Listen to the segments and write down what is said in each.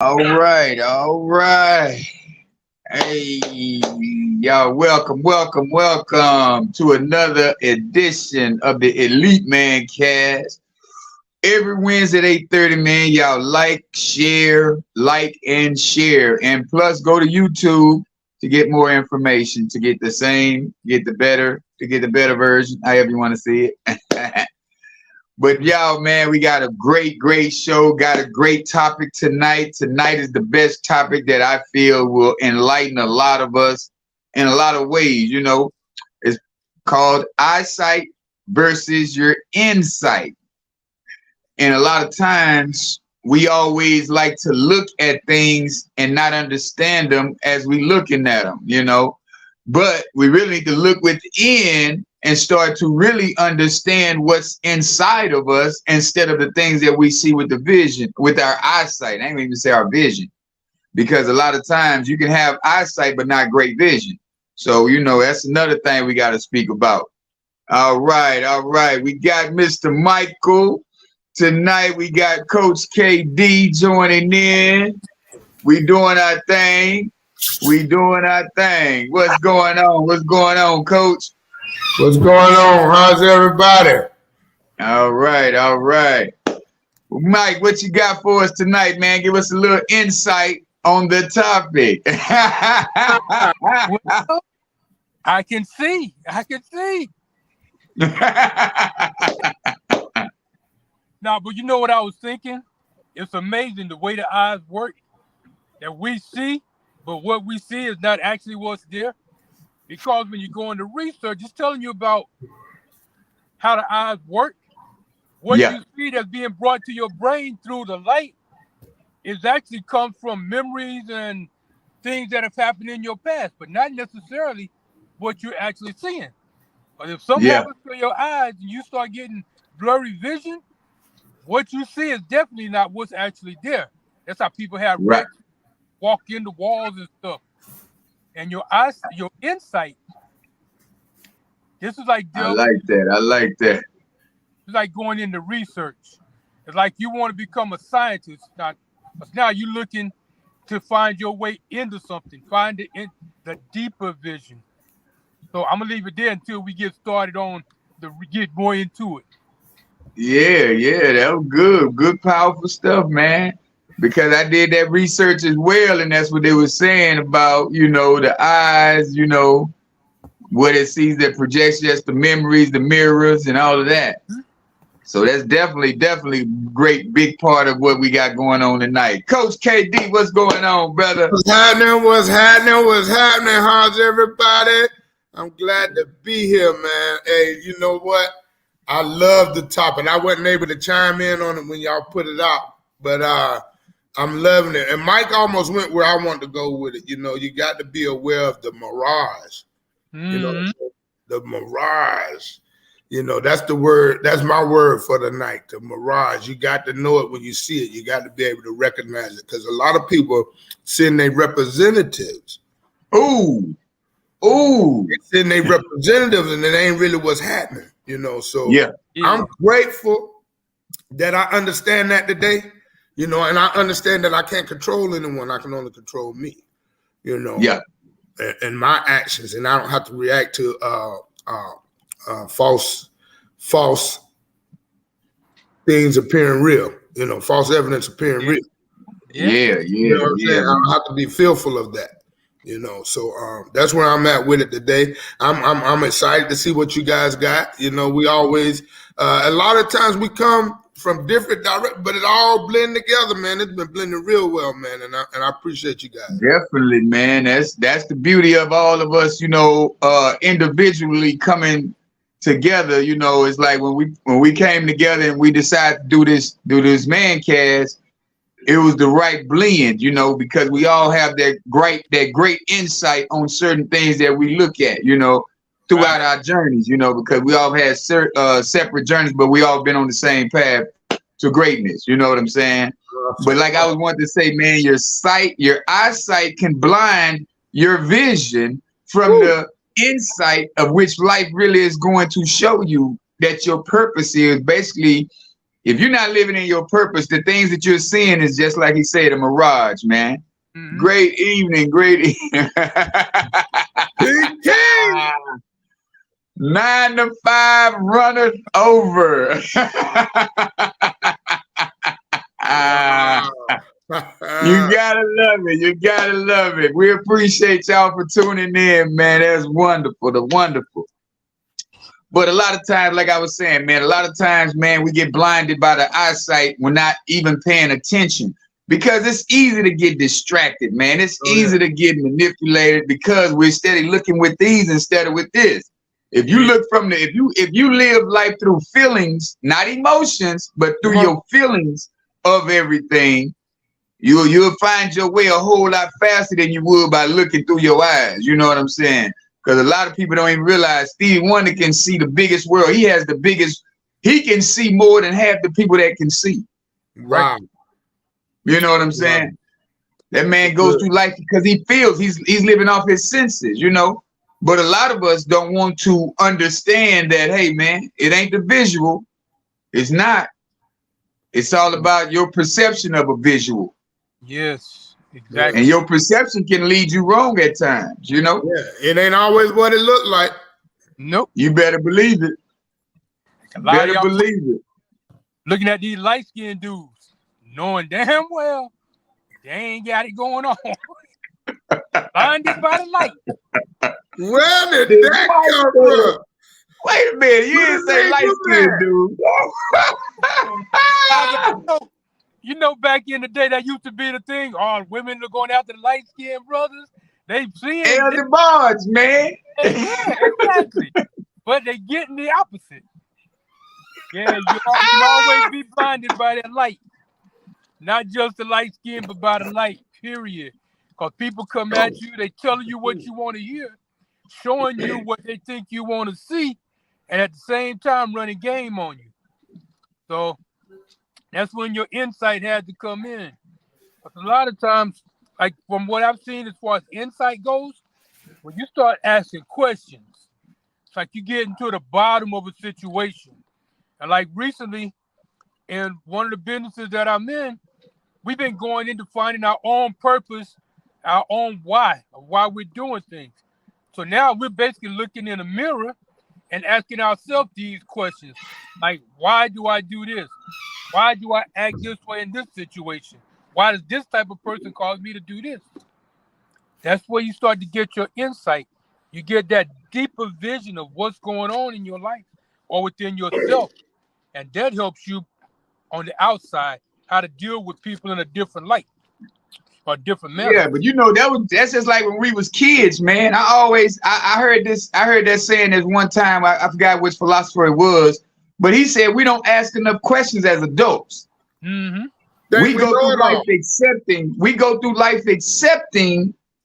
All right, all right. Hey, y'all, welcome to another edition of the Elite Mancast. Every Wednesday at 8:30, man, y'all like and share. And plus, go to YouTube to get more information, to get the same, get the better, to get the better version, however you want to see it. But y'all, man, we got a great show. Got a great topic tonight. Tonight is the best topic that I feel will enlighten a lot of us in a lot of ways. It's called Eyesight versus your Insight. And a lot of times we always like to look at things and not understand them as we looking at them. But we really need to look within and start to really understand what's inside of us instead of the things that we see with the vision, with our eyesight. I ain't even say our vision, because a lot of times you can have eyesight but not great vision. So, that's another thing we got to speak about. All right. We got Mr. Michael. Tonight we got Coach KD joining in. We doing our thing. What's going on, Coach? What's going on? How's everybody? All right. Mike, what you got for us tonight, man? Give us a little insight on the topic. Well, I can see. Now, but you know what I was thinking? It's amazing the way the eyes work, that we see, but what we see is not actually what's there. Because when you go into research, it's telling you about how the eyes work. What you see that's being brought to your brain through the light is actually comes from memories and things that have happened in your past, but not necessarily what you're actually seeing. But if something happens to your eyes and you start getting blurry vision, what you see is definitely not what's actually there. That's how people have wrecks, walk into walls and stuff. And your eyes, your insight. This is like I like that. It's like going into research. It's like you want to become a scientist. Now you're looking to find your way into something, find the deeper vision. So I'm gonna leave it there until we get started on get more into it. Yeah, that was good, powerful stuff, man. Because I did that research as well, and that's what they were saying about, the eyes, what it sees that projects just the memories, the mirrors, and all of that. So that's definitely great, big part of what we got going on tonight. Coach KD, what's going on, brother? What's happening? How's everybody? I'm glad to be here, man. Hey, you know what? I love the topic. I wasn't able to chime in on it when y'all put it out, but I'm loving it. And Mike almost went where I wanted to go with it. You got to be aware of the mirage. The mirage. That's the word. That's my word for the night, the mirage. You got to know it when you see it. You got to be able to recognize it, because a lot of people send their representatives. Ooh. They send their representatives, and it ain't really what's happening, So I'm grateful that I understand that today. And I understand that I can't control anyone. I can only control me, and my actions. And I don't have to react to false things appearing real, false evidence appearing real. Yeah. You know what I'm saying? I don't have to be fearful of that, So that's where I'm at with it today. I'm excited to see what you guys got. We always, a lot of times we come from different directions, but it all blend together, man. It's been blending real well, man, and I appreciate you guys. Definitely, man. That's the beauty of all of us, individually coming together. It's like when we came together and we decided to do this Mancast, it was the right blend, because we all have that great insight on certain things that we look at, throughout our journeys, because we all had separate journeys, but we all been on the same path to greatness. You know what I'm saying? But like I was wanting to say, man, your eyesight can blind your vision from the insight of which life really is going to show you that your purpose is basically If you're not living in your purpose, the things that you're seeing is just like he said, a mirage, man. Mm-hmm. Great evening, great evening. 9 to 5 runner over. You gotta love it. You gotta love it. We appreciate y'all for tuning in, man. That's wonderful. The wonderful. But a lot of times, like I was saying, man, a lot of times, man, we get blinded by the eyesight. We're not even paying attention because it's easy to get distracted, man. It's easy to get manipulated because we're steady looking with these instead of with this. If you look from the, if you live life through feelings, not emotions, but through your feelings of everything, you'll find your way a whole lot faster than you would by looking through your eyes. You know what I'm saying? Because a lot of people don't even realize Stevie Wonder can see the biggest world. He has the biggest, he can see more than half the people that can see. Wow. You know what I'm saying? That man goes through life because he feels he's living off his senses, you know? But a lot of us don't want to understand that, hey, man, it ain't the visual. It's not. It's all about your perception of a visual. Yes, exactly. And your perception can lead you wrong at times, you know? Yeah, it ain't always what it looked like. Nope. You better believe it. Better believe it. Looking at these light-skinned dudes, knowing damn well they ain't got it going on. Blinded by the light. Where did that come from? Wait a minute, you didn't say light-skinned dude. You know, back in the day, that used to be the thing. All women are going after the light-skinned brothers. They see it. Hell, the barge, man. Yeah, exactly. But they getting the opposite. Yeah, you always be blinded by that light. Not just the light skin, but by the light, period. Because people come at you, they telling you what you want to hear, showing you what they think you want to see, and at the same time running game on you. So that's when your insight had to come in. But a lot of times, like from what I've seen as far as insight goes, when you start asking questions, it's like you get into the bottom of a situation. And like recently, in one of the businesses that I'm in, we've been going into finding our own purpose, our own why, of why we're doing things. So now we're basically looking in a mirror and asking ourselves these questions. Like, why do I do this? Why do I act this way in this situation? Why does this type of person cause me to do this? That's where you start to get your insight. You get that deeper vision of what's going on in your life or within yourself. And that helps you on the outside how to deal with people in a different light or different manner. Yeah, but you know, that's just like when we was kids, man. I heard that saying this one time. I forgot which philosopher it was, but he said we don't ask enough questions as adults. Mm-hmm. We go through life accepting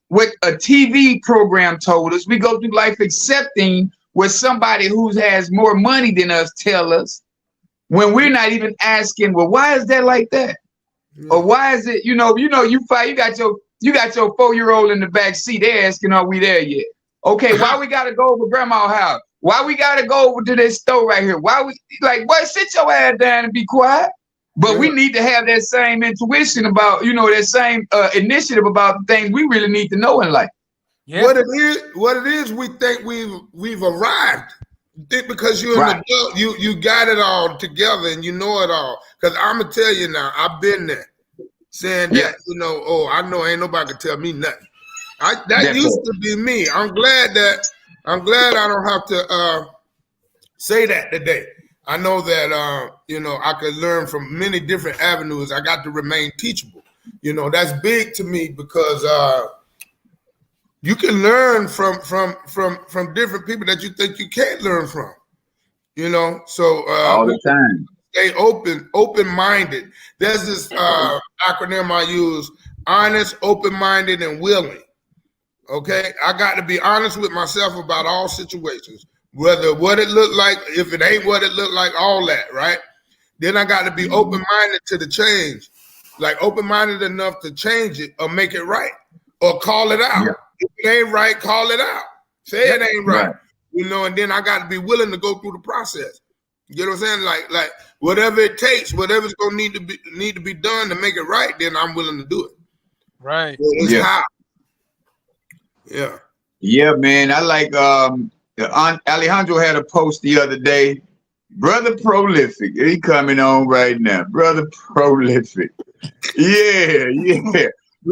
what a TV program told us. We go through life accepting what somebody who has more money than us tell us, when we're not even asking, well, why is that like that? Or why is it, you got your 4-year-old in the back seat. They're asking, are we there yet? Okay, why we gotta go over grandma's house? Why we gotta go over to this store right here? Why we boy, sit your ass down and be quiet. But we need to have that same intuition about, that same initiative about the things we really need to know in life. Yeah. What it is, we think we've arrived. Think because you're an adult, you got it all together and you know it all. Because I'm gonna tell you now, I've been there, saying that I know ain't nobody can tell me nothing. That used to be me. I'm glad I don't have to say that today. I know that I could learn from many different avenues. I got to remain teachable. That's big to me because you can learn from different people that you think you can't learn from. So all the time. Stay open-minded. There's this acronym I use: honest, open-minded, and willing. Okay, I got to be honest with myself about all situations, whether what it looked like, if it ain't what it looked like, all that, right? Then I got to be open-minded to the change, like open-minded enough to change it or make it right or call it out. Yeah. If it ain't right, call it out. Say it ain't right. And then I got to be willing to go through the process. You know what I'm saying? Like whatever it takes, whatever's gonna need to be done to make it right, then I'm willing to do it. Right. So it's how. Yeah. Yeah, man. I like Alejandro had a post the other day. Brother Prolific. He coming on right now. Brother Prolific. Yeah.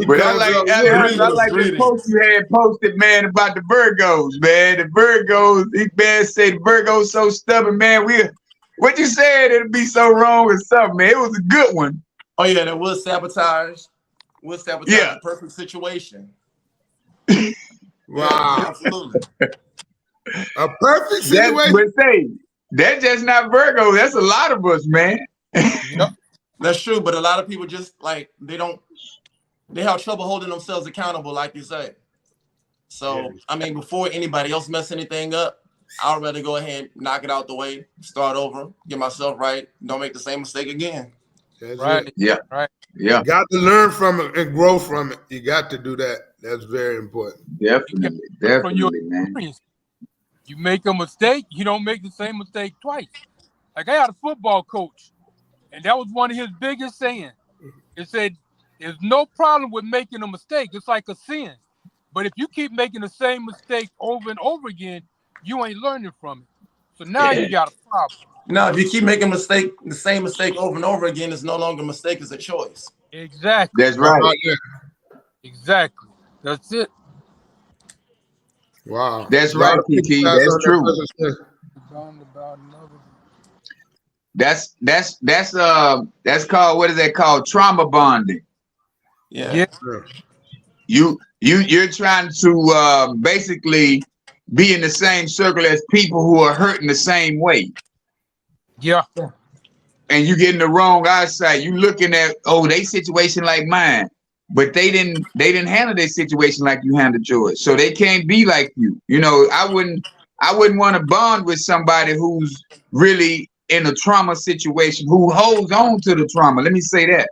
But I like Alejandro, I like the post you had posted, man, about the Virgos, man. The Virgos, he man said the Virgos so stubborn, man. What you said, it'll be so wrong or something, man. It was a good one. Oh yeah, that was sabotage. The perfect situation. Wow. Yeah, absolutely. A perfect situation. That's just not Virgo. That's a lot of us, man. That's true, but a lot of people just like they have trouble holding themselves accountable, like you say. So I mean, before anybody else mess anything up, I'd rather go ahead, knock it out the way, start over, get myself right, don't make the same mistake again. That's right. It. Yeah. Right. Yeah. You got to learn from it and grow from it. You got to do that. That's very important. Definitely, man. You make a mistake, you don't make the same mistake twice. Like I had a football coach, and that was one of his biggest sayings. It said, "There's no problem with making a mistake. It's like a sin. But if you keep making the same mistake over and over again, you ain't learning from it. So now you got a problem." No, if you keep making the same mistake over and over again, it's no longer a mistake, it's a choice. Exactly. That's right. Exactly. That's it. Wow. That's right, Kiki. That's true. That's called, what is that called? Trauma bonding. Yeah. You're trying to basically be in the same circle as people who are hurting the same way. Yeah. And you getting the wrong eyesight. You looking at, they situation like mine, but they didn't handle their situation like you handled yours. So they can't be like you. You know, I wouldn't want to bond with somebody who's really in a trauma situation, who holds on to the trauma. Let me say that.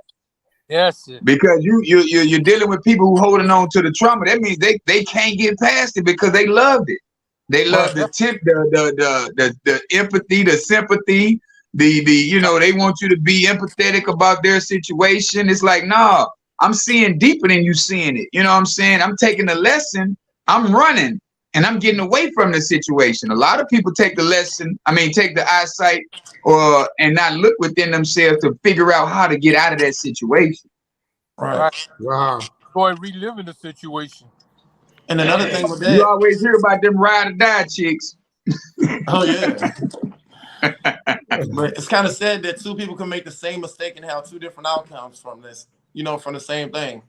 Yes. Because you're dealing with people who holding on to the trauma. That means they can't get past it because they loved it. They love the empathy, the sympathy, they want you to be empathetic about their situation. It's like, nah, I'm seeing deeper than you seeing it. You know what I'm saying? I'm taking the lesson, I'm running, and I'm getting away from the situation. A lot of people take the eyesight and not look within themselves to figure out how to get out of that situation. Right. Wow. Boy, reliving the situation. And another thing with that, you always hear about them ride or die chicks. Oh yeah. But it's kind of sad that two people can make the same mistake and have two different outcomes from this, from the same thing.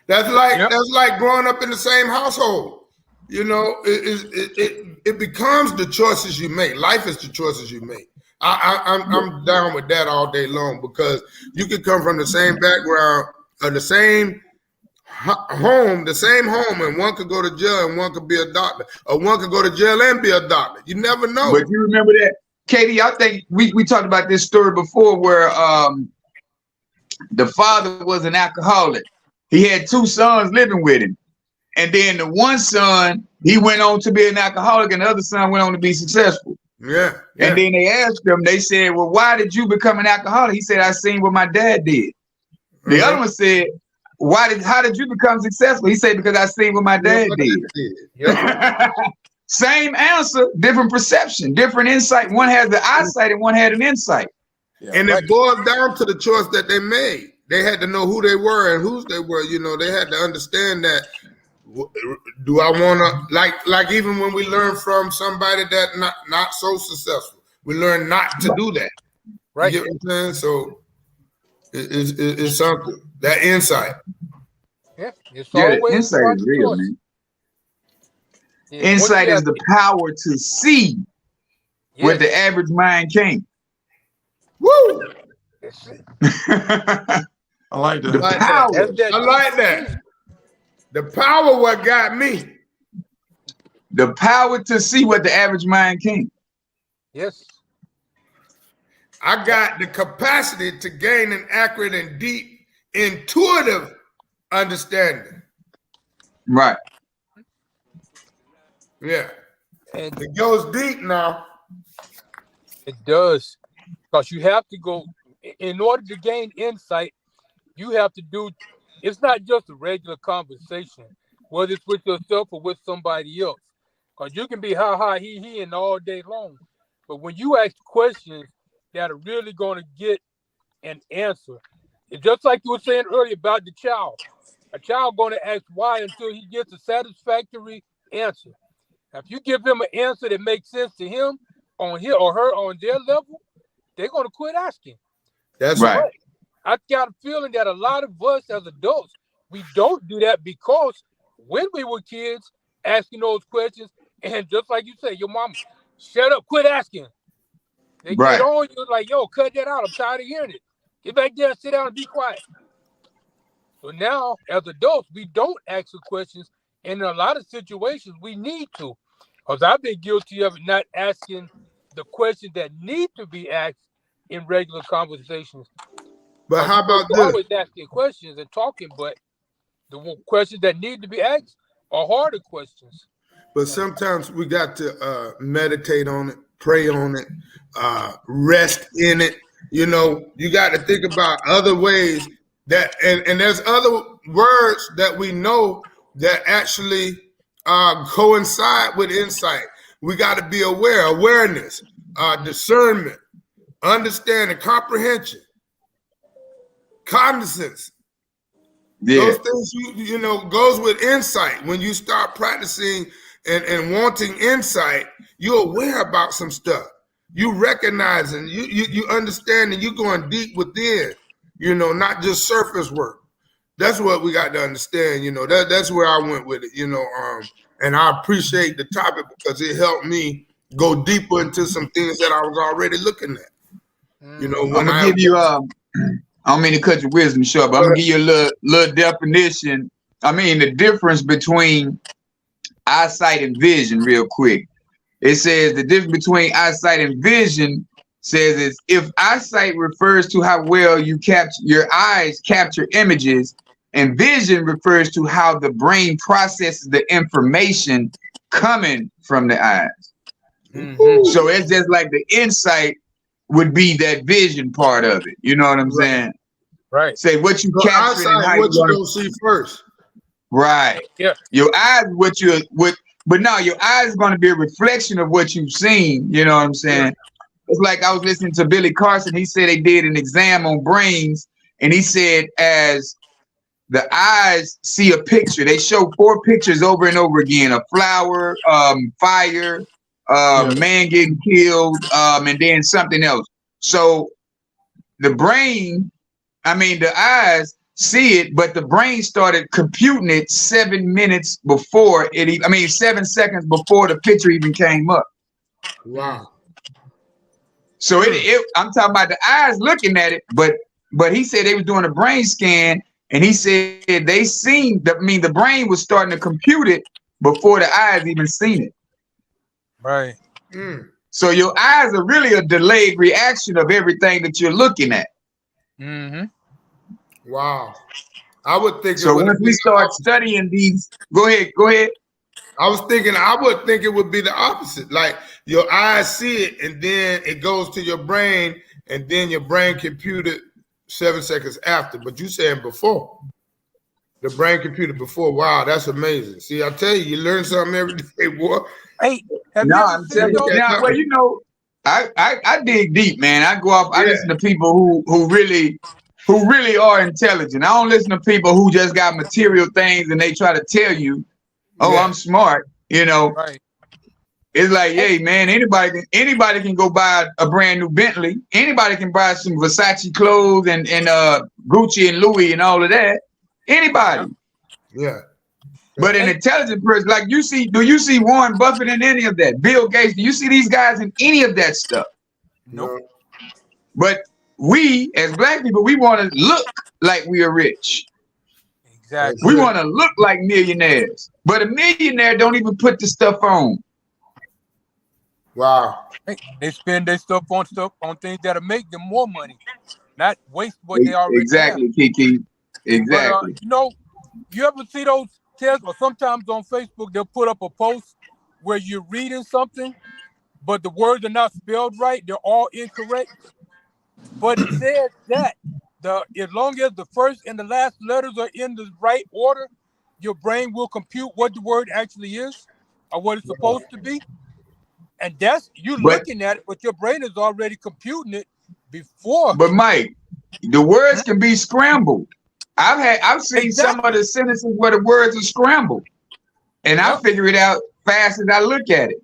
That's like growing up in the same household. It becomes the choices you make. Life is the choices you make. I'm down with that all day long, because you can come from the same background or the same home, and one could go to jail and one could be a doctor, or one could go to jail and be a doctor. You never know. But you remember that, Katie? I think we talked about this story before, where the father was an alcoholic. He had two sons living with him, and then the one son, he went on to be an alcoholic, and the other son went on to be successful. Yeah. And then they asked him, they said, "Well, why did you become an alcoholic?" He said, "I seen what my dad did." The other one said, how did you become successful? He said, "Because I seen what my dad did." Yep. Same answer, different perception, different insight. One has the eyesight and one had an insight. Yeah. And it boils down to the choice that they made. They had to know who they were and whose they were. They had to understand that. Do I want to, like even when we learn from somebody that not so successful, we learn not to do that. Right. You get what I'm saying? So it's something, that insight. Yeah, it's always insight is real, man. Insight is the power to see what the average mind can't. Woo! I like that. The power. I like that. The power what got me. The power to see what the average mind can't. Yes. I got the capacity to gain an accurate and deep, intuitive understanding. Right. Yeah. It goes deep now. It does, because you have to go in order to gain insight. You have to do. It's not just a regular conversation, whether it's with yourself or with somebody else. Because you can be ha ha he and all day long, but when you ask questions that are really going to get an answer, it's just like you were saying earlier about the child. A child going to ask why until he gets a satisfactory answer. Now, if you give him an answer that makes sense to him on him or her on their level, they're going to quit asking. That's Right. right. I got a feeling that a lot of us as adults, we don't do that because when we were kids, asking those questions, and just like you say, your mom, shut up, quit asking. They Right. get on you like, yo, cut that out. I'm tired of hearing it. Get back there, sit down, and be quiet. So now, as adults, we don't ask the questions, and in a lot of situations, we need to. Because I've been guilty of not asking the questions that need to be asked in regular conversations. But how about you're this? always asking questions and talking, but the questions that need to be asked are harder questions. But sometimes we got to meditate on it, pray on it, rest in it. You know, you got to think about other ways that, and there's other words that we know that actually coincide with insight. We got to be aware, awareness, discernment, understanding, comprehension, cognizance. Yeah. Those things, you know, goes with insight. When you start practicing and wanting insight, you're aware about some stuff. You recognizing, you understanding, you going deep within, you know, not just surface work. That's what we got to understand, you know. That's where I went with it, you know. And I appreciate the topic because it helped me go deeper into some things that I was already looking at. You know, I'm gonna give you I don't mean to cut your wisdom short, but I'm gonna give you a little definition. I mean the difference between eyesight and vision real quick. It says the difference between eyesight and vision says is if eyesight refers to how well you capture your eyes capture images, and vision refers to how the brain processes the information coming from the eyes. Mm-hmm. So it's just like the insight would be that vision part of it. You know what I'm saying? Right. Say what you so capture and how what you gonna, gonna see first. Right. Yeah. Your eyes, but now your eyes is going to be a reflection of what you've seen. You know what I'm saying? Yeah. It's like I was listening to Billy Carson. He said they did an exam on brains, and he said as the eyes see a picture, they show 4 pictures over and over again: a flower, fire, man getting killed, and then something else. So the brain, the eyes see it, but the brain started computing it 7 minutes before it. 7 seconds before the picture even came up. Wow. So I'm talking about the eyes looking at it, but he said they was doing a brain scan, and he said they seen the brain was starting to compute it before the eyes even seen it. Right. So your eyes are really a delayed reaction of everything that you're looking at. Mm-hmm. Wow. I would think so. Once we start studying these, go ahead. I would think it would be the opposite. Like your eyes see it, and then it goes to your brain, and then your brain computed 7 seconds after. But you saying before. The brain computed before. Wow, that's amazing. See, I tell you, you learn something every day, boy. Hey, I'm telling you now. Well, you know, I dig deep, man. I go off. I listen to people who really are intelligent. I don't listen to people who just got material things and they try to tell you, "Oh, I'm smart." You know, right. It's like, hey, man, anybody can go buy a brand new Bentley. Anybody can buy some Versace clothes and Gucci and Louis and all of that. Anybody. Yeah. But an intelligent person, like do you see Warren Buffett in any of that? Bill Gates, do you see these guys in any of that stuff? Nope. But we, as Black people, we want to look like we are rich. Exactly. We want to look like millionaires. But a millionaire don't even put the stuff on. Wow. They spend their stuff on things that'll make them more money, not waste what they already exactly, have. Kiki. Exactly. But, you ever see those tests, or sometimes on Facebook they'll put up a post where you're reading something but the words are not spelled right. They're all incorrect. But it says that as long as the first and the last letters are in the right order, your brain will compute what the word actually is or what it's supposed to be. And that's you looking at it, but your brain is already computing it before. But Mike, the words can be scrambled. I've seen some of the sentences where the words are scrambled, and I figure it out fast as I look at it.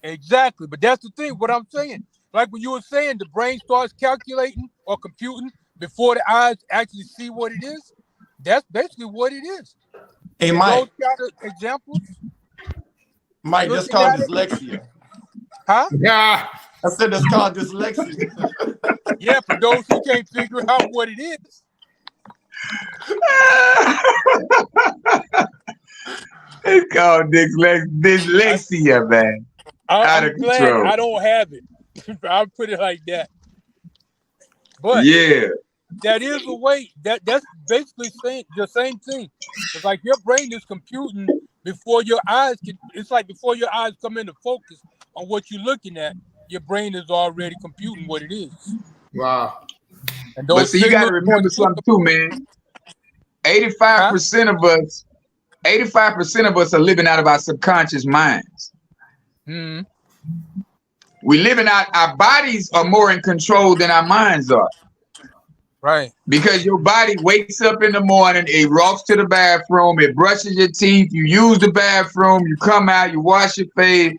Exactly, but that's the thing. What I'm saying, like when you were saying, the brain starts calculating or computing before the eyes actually see what it is. That's basically what it is. Hey, Mike. Those kind of examples. Mike, that's called dyslexia. Huh? Yeah. I said that's called dyslexia. Yeah, for those who can't figure out what it is. It's called dyslexia, man. I'm glad I don't have it. I'll put it like that. But yeah, that is a way that's basically saying the same thing. It's like your brain is computing before your eyes can. It's like before your eyes come into focus on what you're looking at, your brain is already computing what it is. Wow. But see, you got to remember something too, man. 85% of us, 85% of us are living out of our subconscious minds. Mm-hmm. We living out. Our bodies are more in control than our minds are. Right. Because your body wakes up in the morning, it walks to the bathroom, it brushes your teeth, you use the bathroom, you come out, you wash your face,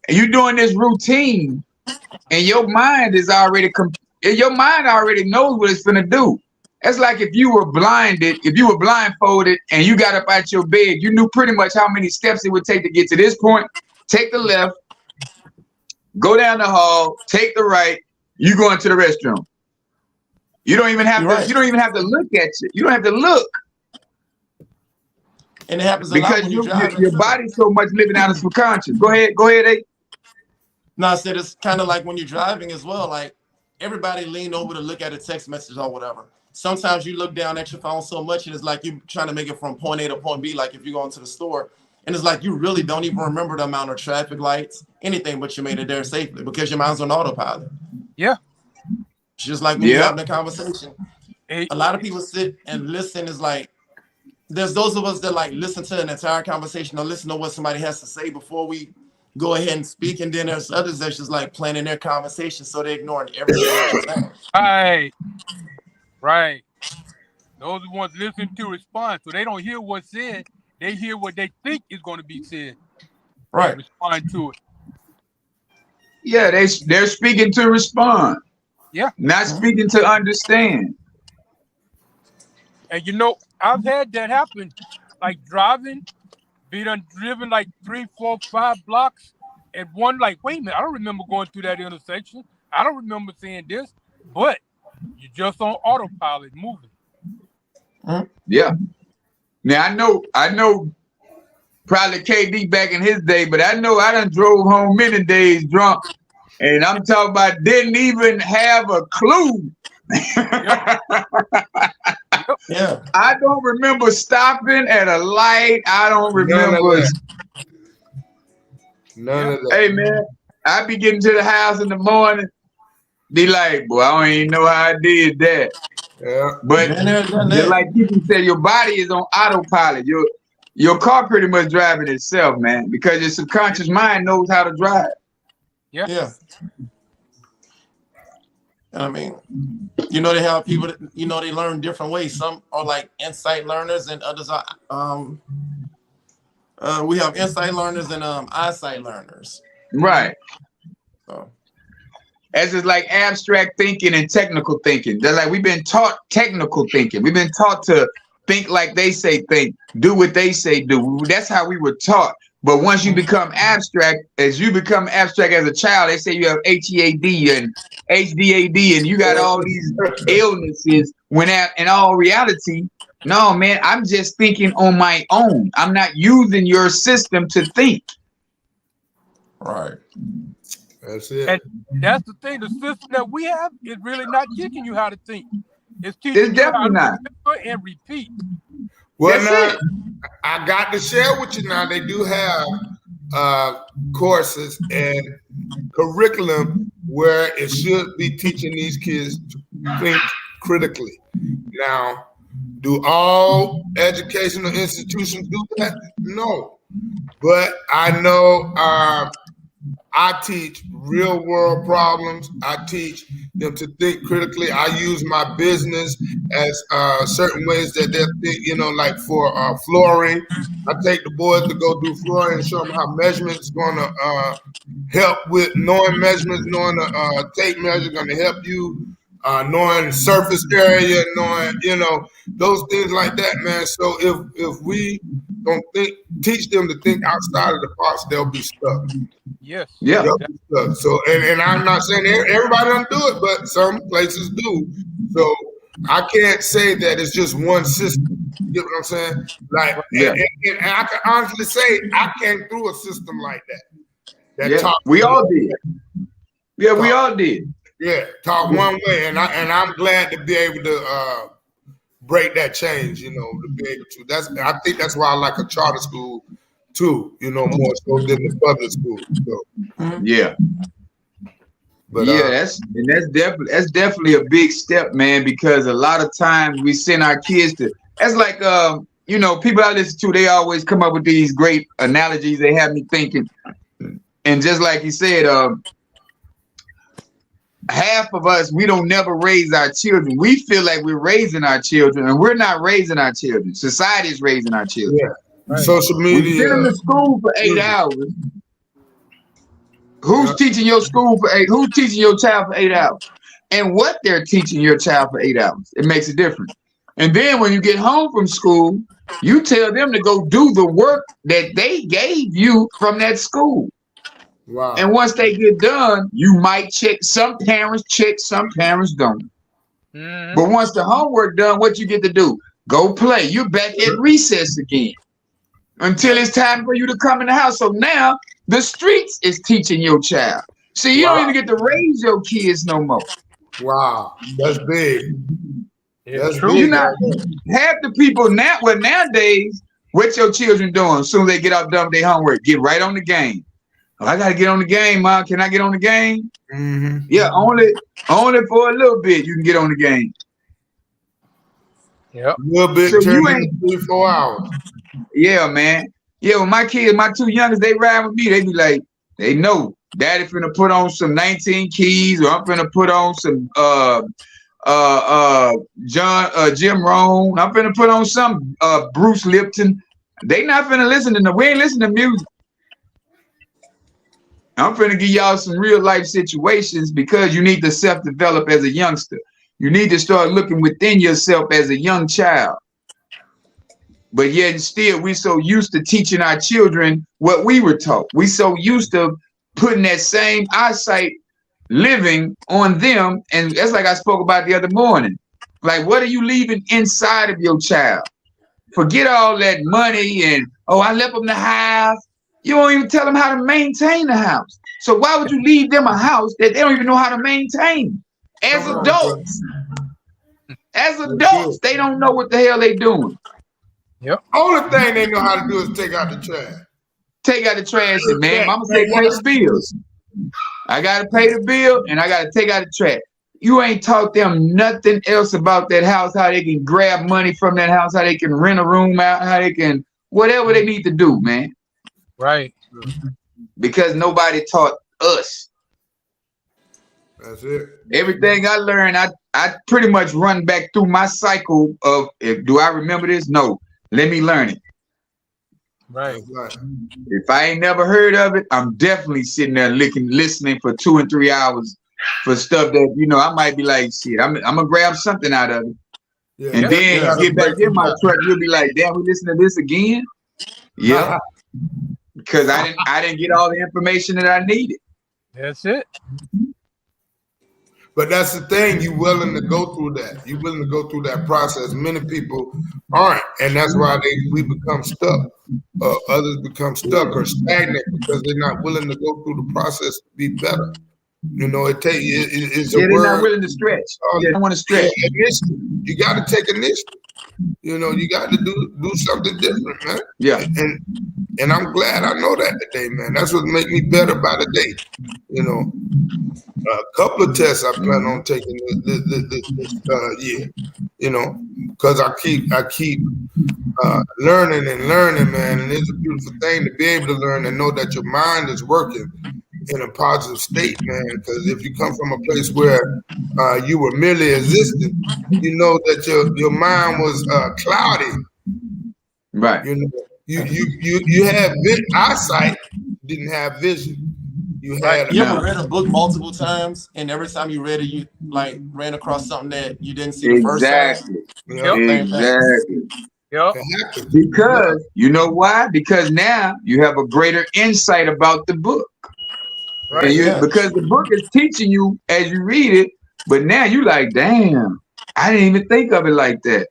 and you're doing this routine, and your mind is already your mind already knows what it's gonna do. It's like if you were blinded, if you were blindfolded and you got up out your bed, you knew pretty much how many steps it would take to get to this point. Take the left, go down the hall, take the right, you go into the restroom. You don't even have to. You don't even have to look at it. You don't have to look. And it happens because your body's so much living out of subconscious. Go ahead, A. No, I said it's kind of like when you're driving as well. Like everybody lean over to look at a text message or whatever. Sometimes you look down at your phone so much, and it's like you're trying to make it from point A to point B. Like if you go into the store, and it's like you really don't even remember the amount of traffic lights, anything, but you made it there safely because your mind's on autopilot. Yeah. Just like when you're having a conversation, a lot of people sit and listen. Is like there's those of us that like listen to an entire conversation or listen to what somebody has to say before we go ahead and speak, and then there's others that's just like planning their conversation, so they're ignoring everything. Right. Those are the ones listening to respond, so they don't hear what's said; they hear what they think is going to be said. Right. Respond to it. Yeah, they're speaking to respond. Yeah. Not speaking to understand. And you know, I've had that happen, like driving, be done driven like 3, 4, 5 blocks, and one like, wait a minute, I don't remember going through that intersection. I don't remember saying this, but you're just on autopilot moving. Yeah. Now I know probably KD back in his day, but I know I done drove home many days drunk. And I'm talking about didn't even have a clue. Yeah. I don't remember stopping at a light. I don't remember. None of that. Hey, man, I be getting to the house in the morning, be like, boy, I don't even know how I did that. Yeah. But just like people said, your body is on autopilot. Your car pretty much driving itself, man, because your subconscious mind knows how to drive. Yeah. Yeah. I mean, you know, they have people that, you know, they learn different ways. Some are like insight learners and others are we have insight learners and eyesight learners. Right. So as it's like abstract thinking and technical thinking. They're like we've been taught technical thinking. We've been taught to think like they say think, do what they say do. That's how we were taught. But once you become abstract, as a child, they say you have HEAD and HDAD and you got all these illnesses. When in all reality, no, man, I'm just thinking on my own. I'm not using your system to think. right. That's it. And that's the thing. The system that we have is really not teaching you how to think. It's teaching you how to remember and repeat. Well, now, I got to share with you now. They do have courses, and curriculum where it should be teaching these kids to think critically. Now, do all educational institutions do that? No. But I know I teach real world problems. I teach them to think critically. I use my business as certain ways that they think, you know, like for flooring. I take the boys to go do flooring and show them how measurements going to help with knowing measurements, knowing tape measure going to help you, knowing surface area, knowing, you know, those things like that, man. So if we don't teach them to think outside of the box, they'll be stuck. Yes. Yeah. So, and I'm not saying everybody don't do it, but some places do. So I can't say that it's just one system. You get what I'm saying? Like, yeah. and I can honestly say I came through a system like that. Yeah, we all did. Yeah, we all did. Yeah, taught one way, and I'm glad to be able to break that change. You know, to be able to. I think that's why I like a charter school too. You know, more so than the public school. So. Yeah. But, yeah, that's definitely a big step, man. Because a lot of times we send our kids to. That's like you know, people I listen to. They always come up with these great analogies. They have me thinking, and just like you said, half of us, we don't never raise our children. We feel like we're raising our children, and we're not raising our children. Society is raising our children. Yeah. Right. Social media. We send them to school for 8 hours. Who's teaching your school for 8? Who's teaching your child for 8 hours? And what they're teaching your child for 8 hours. It makes a difference. And then when you get home from school, you tell them to go do the work that they gave you from that school. Wow. And once they get done, you might check. Some parents check, some parents don't. Mm-hmm. But once the homework done, what you get to do? Go play. You're back at recess again until it's time for you to come in the house. So now the streets is teaching your child. See, you don't even get to raise your kids no more. Wow, that's big. That's true. You not half the people now. Well, nowadays, what your children doing? As soon as they get out done with their homework, get right on the game. Oh, I gotta get on the game, Mom. Can I get on the game? Mm-hmm. Yeah, only for a little bit. You can get on the game. Yep, a little bit. So you ain't 24 hours. Yeah, man. Yeah, well, my kids, my two youngest, they ride with me. They be like, they know Daddy finna put on some 19 keys, or I'm finna put on some Jim Rohn. I'm finna put on some Bruce Lipton. They not finna listen to we ain't listening to music. I'm finna give y'all some real life situations, because you need to self-develop as a youngster. You need to start looking within yourself as a young child. But yet still, we so used to teaching our children what we were taught. We so used to putting that same eyesight living on them. And that's like I spoke about the other morning. Like, what are you leaving inside of your child? Forget all that money and, oh, I left them the house. You don't even tell them how to maintain the house. So why would you leave them a house that they don't even know how to maintain? As adults, they don't know what the hell they doing. Yep. Only thing they know how to do is take out the trash. Take out the trash, man. Mama say pay the bills. I gotta pay the bill and I gotta take out the trash. You ain't taught them nothing else about that house, how they can grab money from that house, how they can rent a room out, how they can whatever they need to do, man. Right. Because nobody taught us. That's it. Everything I learned, I pretty much run back through my cycle of, do I remember this? No. Let me learn it. Right. If I ain't never heard of it, I'm definitely sitting there listening for 2 and 3 hours for stuff that, you know, I might be like, shit, I'm gonna grab something out of it. Yeah. And then get back in my truck, you'll be like, damn, we listen to this again? Yeah. Because I didn't get all the information that I needed. That's it. But that's the thing, you're willing to go through that. You're willing to go through that process. Many people aren't, and that's why we become stuck. Others become stuck or stagnant because they're not willing to go through the process to be better. You know, it's a word. They're not willing to stretch. They don't want to stretch. You got to take initiative. You know, you got to do something different, man. Yeah. And I'm glad I know that today, man. That's what make me better by the day. You know, a couple of tests I plan on taking this year. You know, because I keep learning and learning, man. And it's a beautiful thing to be able to learn and know that your mind is working in a positive state, man. Because if you come from a place where you were merely existing, you know that your mind was cloudy. Right. You know, you had eyesight, didn't have vision. You had. You ever read a book multiple times, and every time you read it, you like ran across something that you didn't see the first time? Exactly. Yep. Because you know why? Because now you have a greater insight about the book. Right. And because the book is teaching you as you read it, but now you like, damn, I didn't even think of it like that.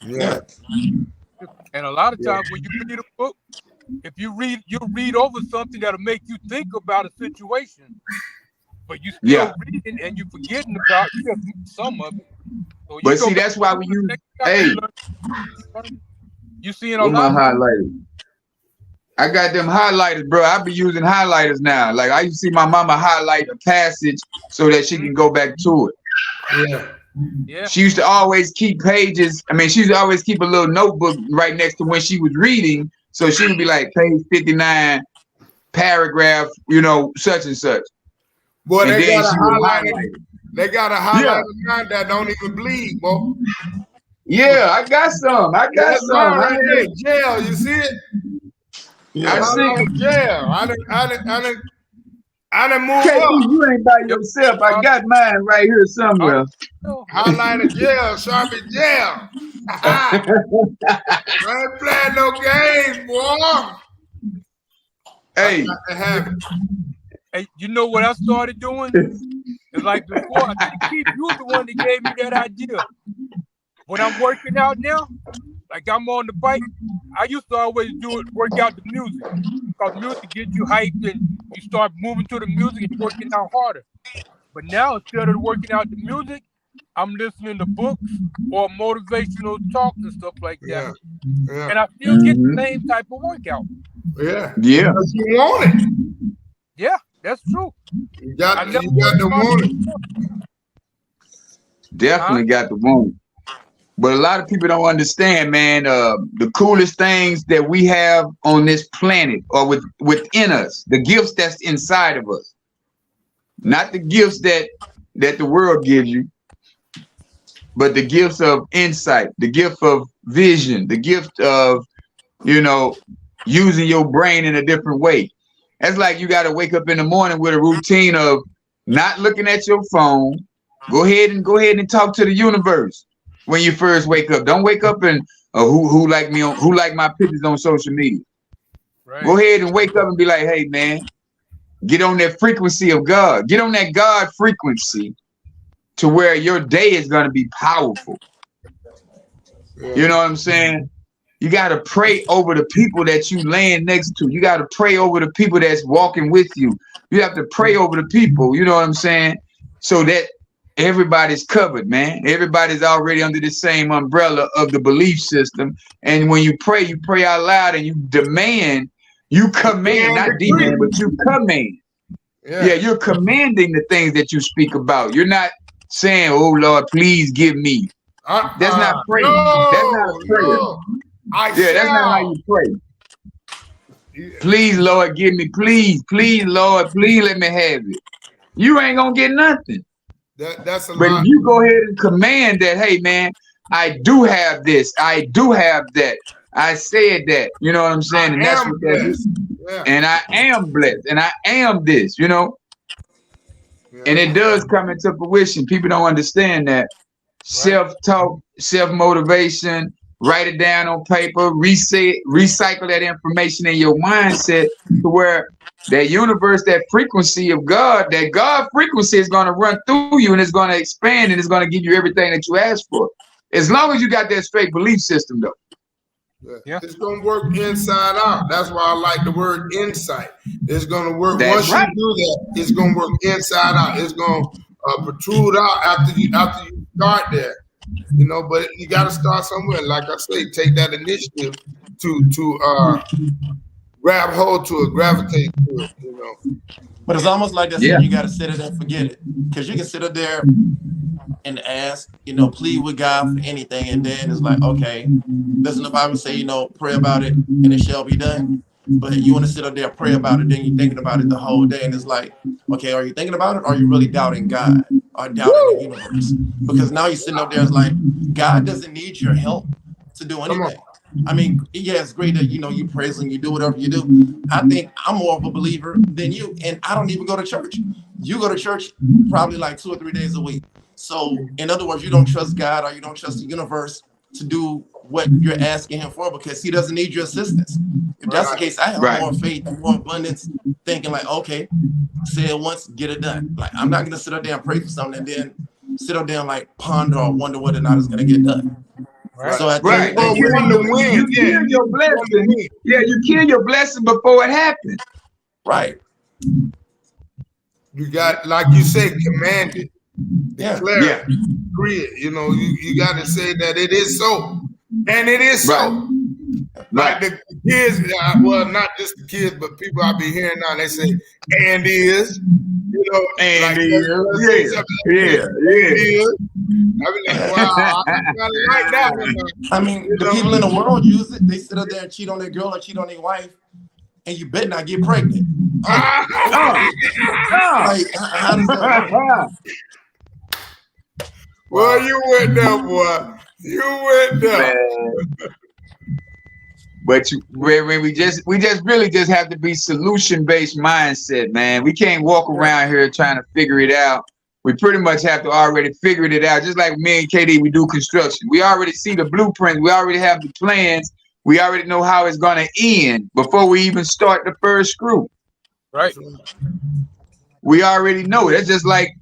Yeah. And a lot of times when you read a book, if you read over something that'll make you think about a situation, but you still reading and you forgetting about some of it. So but see, that's why we use. Hey, you seeing a lot. Highlighters. I got them highlighters, bro. I be using highlighters now. Like I used to see my mama highlight a passage so that she can go back to it. Yeah. She used to always keep pages. I mean, she used to always keep a little notebook right next to when she was reading. So she would be like page 59, paragraph, you know, such and such. Boy, and they then got she a would highlight. highlight it. They got a highlighter line that don't even bleed, boy. Yeah, I got some. I got some. Right there, jail. You see it? Yeah, I see. Jail. I done moved up. You ain't by yourself. I got mine right here somewhere. Highlighter jail, Sharpie jail. I ain't playing no games, boy. Hey. Hey, you know what I started doing? It's like before, I think Keith, you was the one that gave me that idea. When I'm working out now, like I'm on the bike, I used to always work out the music. Because music gets you hyped and you start moving to the music and working out harder. But now, instead of working out the music, I'm listening to books or motivational talks and stuff like that. Yeah. And I still get the same type of workout. Yeah. Yeah. Because you want it. Yeah, that's true. You got the want it. Definitely got the want. But a lot of people don't understand, man. The coolest things that we have on this planet or within us, the gifts that's inside of us, not the gifts that the world gives you, but the gifts of insight, the gift of vision, the gift of, you know, using your brain in a different way. That's like you got to wake up in the morning with a routine of not looking at your phone. Go ahead and talk to the universe when you first wake up. Don't wake up and who like my pictures on social media. Right. Go ahead and wake up and be like, hey man, get on that frequency of God. Get on that God frequency to where your day is going to be powerful. Yeah. You know what I'm saying? You got to pray over the people that you laying next to. You got to pray over the people that's walking with you. You have to pray over the people, you know what I'm saying? So that everybody's covered, man. Everybody's already under the same umbrella of the belief system. And when you pray out loud and you command, not demand, but you command. Yeah, you're commanding the things that you speak about. You're not saying, oh Lord, please give me. That's not prayer. That's not prayer. That's not how you pray. Please, Lord, give me. Please, Lord, please let me have it. You ain't gonna get nothing. That's a but lot. If you go ahead and command that, hey man, I do have this, I do have that, I said that, you know what I'm saying? And that's what that is. Yeah. And I am blessed, and I am this, you know. Yeah. And it does come into fruition. People don't understand that. Right. Self-talk, self-motivation, write it down on paper, recycle that information in your mindset to where that universe, that frequency of God, that God frequency is going to run through you and it's going to expand and it's going to give you everything that you ask for. As long as you got that straight belief system, though. Yeah. It's going to work inside out. That's why I like the word insight. It's going to work. Once you do that, it's going to work inside out. It's going to protrude out after you start there. You know, but you got to start somewhere. Like I say, take that initiative to grab hold to it, gravitate to it, you know. But it's almost like that. Yeah. You got to sit there and forget it, because you can sit up there and ask, plead with God for anything, and then it's like, okay, doesn't the Bible say, pray about it and it shall be done? But you want to sit up there and pray about it, then you're thinking about it the whole day, and it's like, okay, are you thinking about it, or are you really doubting God or doubting the universe? Because now you're sitting up there, it's like, God doesn't need your help to do anything. I mean, yeah, it's great that you praise and you do whatever you do. I think I'm more of a believer than you, and I don't even go to church. You go to church probably like 2 or 3 days a week. So, in other words, you don't trust God or you don't trust the universe to do what you're asking him for, because he doesn't need your assistance. If that's the case, I have more faith and more abundance, thinking like, okay, say it once, get it done. Like, I'm not going to sit up there and pray for something and then sit up there and like ponder or wonder whether or not it's going to get done. Right. So at the Right. end, You kill your blessing. Yeah, you kill your blessing before it happens. Right. You got, like you say, command it, declare it, decree it. You got to say that it is so, and it is so. Like the kids, well, not just the kids, but people I be hearing now, they say, and is, and like, is, yeah. I be like, wow, I like that one. I mean, the people in the world use it. They sit up there and cheat on their girl or cheat on their wife, and you better not get pregnant. Like, how does that work? Well, you went there, boy. You went there. But we just really just have to be solution-based mindset, man. We can't walk around here trying to figure it out. We pretty much have to already figure it out. Just like me and KD, we do construction. We already see the blueprint. We already have the plans. We already know how it's going to end before we even start the first screw. Right. We already know. That's just like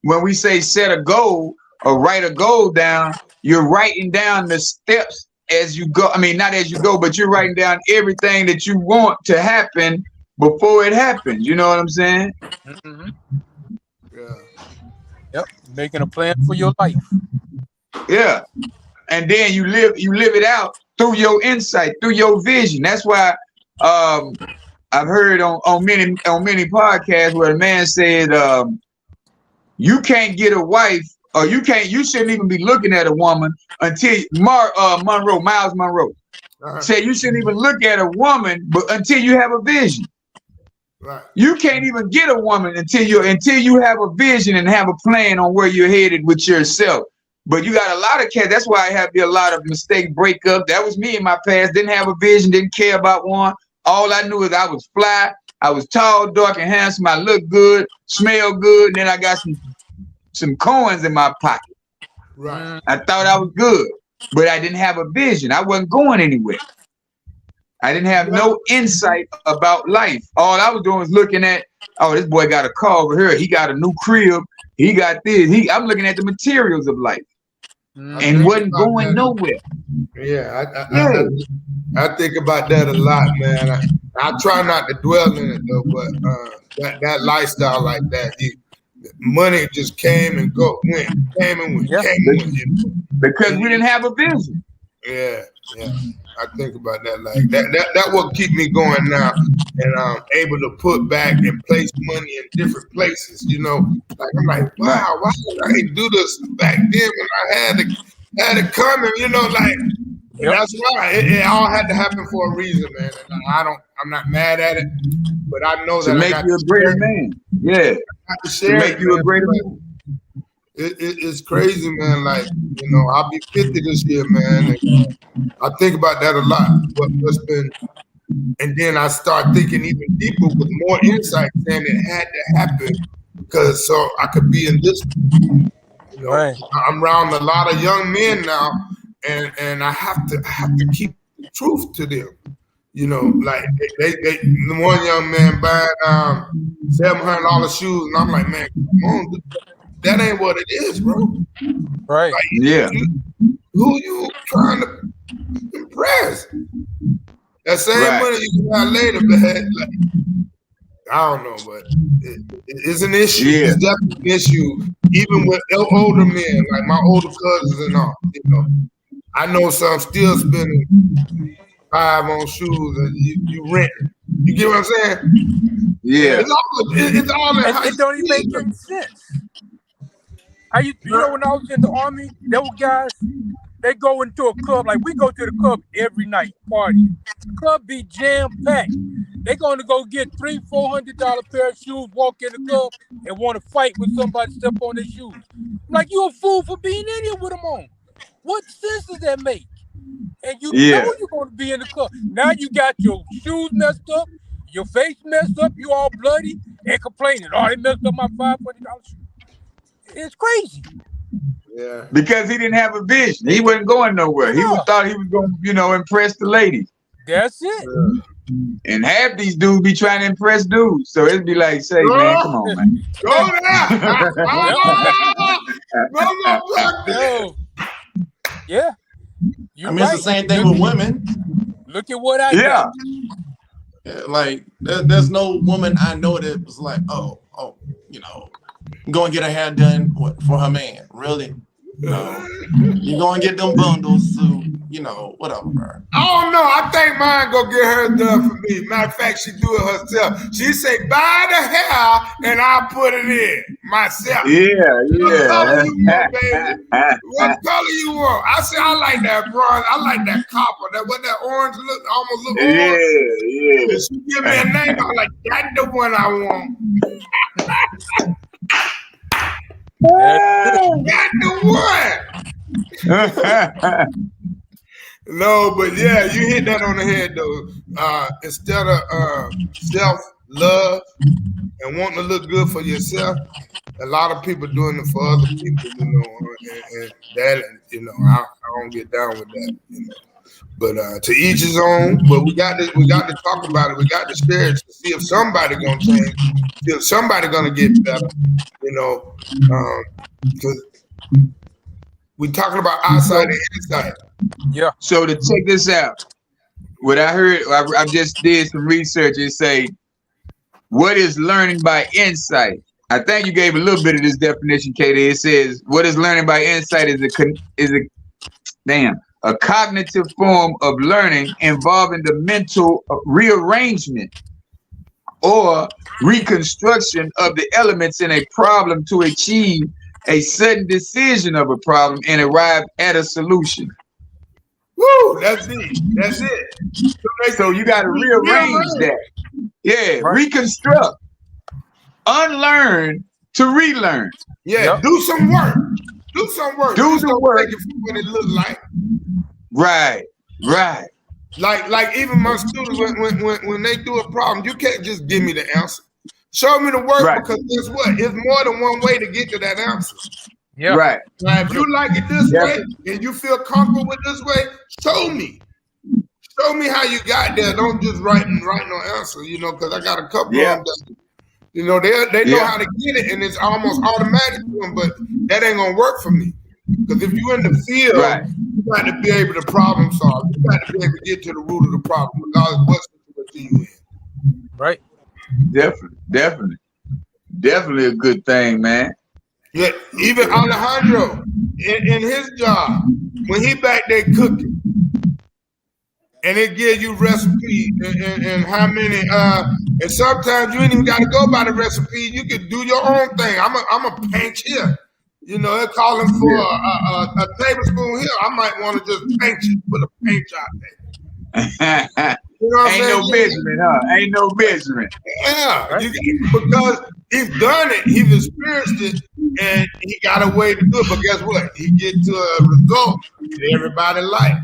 when we say set a goal or write a goal down, you're writing down the steps as you go. I mean, not as you go, but you're writing down everything that you want to happen before it happens. You know what I'm saying? Mm-hmm. Yeah. Yep. Making a plan for your life. Yeah. And then you live it out through your insight, through your vision. That's why I've heard on many podcasts where a man said you can't get a wife, or you shouldn't even be looking at a woman until Miles Monroe said you shouldn't even look at a woman until you have a vision. Right. You can't even get a woman until you have a vision and have a plan on where you're headed with yourself. But you got a lot of cats. That's why I have a lot of mistake breakup. That was me in my past. Didn't have a vision. Didn't care about one. All I knew is I was fly. I was tall, dark, and handsome. I looked good, smelled good, and then I got some coins in my pocket. Right. I thought I was good, but I didn't have a vision. I wasn't going anywhere. I didn't have no insight about life. All I was doing was looking at, oh, this boy got a car over here. He got a new crib. He got this. I'm looking at the materials of life and wasn't going nowhere. Yeah, I think about that a lot, man. I try not to dwell in it though, but that lifestyle like that, money just came and went. Because we didn't have a vision. Yeah. I think about that like that will keep me going now, and I'm able to put back and place money in different places. Like I'm like, wow, why did I do this back then when I had it coming? That's why it all had to happen for a reason, man. And I'm not mad at it, but I know to make you a greater man. Yeah, to make you a greater man. It's crazy, man. Like, I'll be 50 this year, man. And I think about that a lot. And then I start thinking even deeper with more insight, saying it had to happen because so I could be in this. Right. I'm around a lot of young men now, and I have to keep the truth to them. Like they the one young man buying $700 shoes, and I'm like, man, come on. That ain't what it is, bro. Right. Like, yeah. Who you trying to impress? That same money you can have later, man. Like, I don't know, but it's an issue. Yeah. It's definitely an issue, even with older men, like my older cousins and all. I know some still spending $5 on shoes and you rent it. You get what I'm saying? Yeah. It's all in how It don't even make any sense. You know, when I was in the Army, there were guys, they go into a club, like we go to the club every night, party. The club be jam-packed. They're going to go get $300-$400 pair of shoes, walk in the club, and want to fight with somebody, step on their shoes. I'm like, you a fool for being in here with them on. What sense does that make? And you know you're going to be in the club. Now you got your shoes messed up, your face messed up, you all bloody, and complaining, oh, they messed up my $500 shoes. It's crazy. Yeah. Because he didn't have a vision. He wasn't going nowhere. He thought he was going to, you know, impress the ladies. That's it. And half these dudes be trying to impress dudes. So it'd be like, say, man, come on, man. Go there. Yeah. I mean, it's the same thing with women. Look at what I got. Yeah, like, there's no woman I know that was like, oh, you know, go and get her hair done for her man. Really? No. You go and get them bundles, so, you know, whatever. I don't know. I think mine go get her done for me. Matter of fact, she do it herself. She say, buy the hair and I'll put it in myself. What color you want, baby? What color you want? I say, I like that bronze. I like that copper. That orange almost look orange. Yeah. If she give me a name, I'm like, that's the one I want. That's the one. No, but yeah, you hit that on the head though. Instead of self-love and wanting to look good for yourself, a lot of people doing it for other people, you know, and that, you know, I don't get down with that, you know. But to each his own. But we got to talk about it. We got to share it to see if somebody gonna change, see if somebody gonna get better, you know. Because we talking about eyesight and insight. Yeah. So to check this out, what I heard, I just did some research and say, what is learning by insight? I think you gave a little bit of this definition, Katie. It says, what is learning by insight is a cognitive form of learning involving the mental rearrangement or reconstruction of the elements in a problem to achieve a sudden decision of a problem and arrive at a solution. Woo, that's it. So you got to rearrange that. Yeah, reconstruct, unlearn to relearn. Yeah, do some work. Do some work. Do some work. Take it from what it looks like. Right. Like even my students when they do a problem, you can't just give me the answer. Show me the work because guess what? It's more than one way to get to that answer. Yeah. Right. Now, if you like it this way and you feel comfortable with this way, show me. Show me how you got there. Don't just write no answer, you know, because I got a couple of them that, you know, they know how to get it and it's almost automatic to them, but that ain't gonna work for me. Because if you're in the field, you got to be able to problem solve. You got to be able to get to the root of the problem, regardless of what situation you in. Right. Definitely a good thing, man. Yeah, even Alejandro in his job, when he back there cooking, and it gives you recipes and how many and sometimes you ain't even got to go by the recipe. You can do your own thing. I'm a pinch here. You know, they're calling for a tablespoon here. I might want to just pinch it, put a pinch out there. You know Ain't no measurement, huh? Ain't no measurement. Yeah, because he's done it, he's experienced it, and he got a way to do it. But guess what? He get to a result that everybody like.